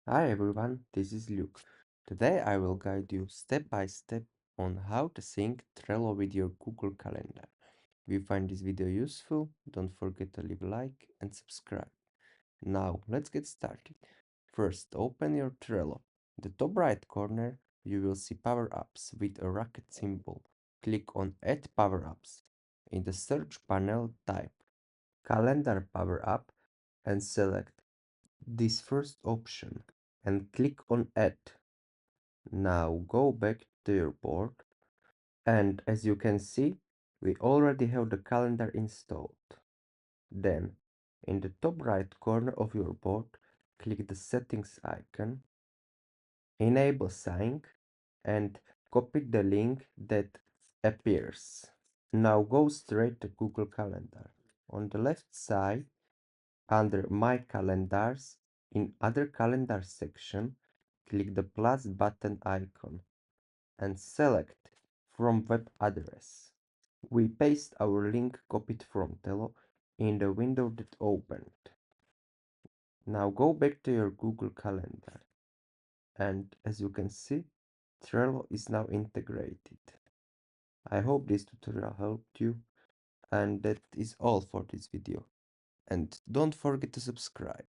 Hi everyone, this is Luke. Today I will guide you step by step on how to sync Trello with your Google Calendar. If you find this video useful, don't forget to leave a like and subscribe. Now let's get started. First, open your Trello. In the top right corner, you will see Power-Ups with a rocket symbol. Click on Add Power-Ups. In the search panel, type Calendar Power-Up and select this first option and click on Add. Now go back to your board, and as you can see, we already have the calendar installed. Then, in the top right corner of your board, click the settings icon, enable sync, and copy the link that appears. Now go straight to Google Calendar. On the left side, under My Calendars, in Other Calendar section, click the plus button icon and select From Web Address. We paste our link copied from Trello in the window that opened. Now go back to your Google Calendar, and as you can see, Trello is now integrated. I hope this tutorial helped you, and that is all for this video. And don't forget to subscribe.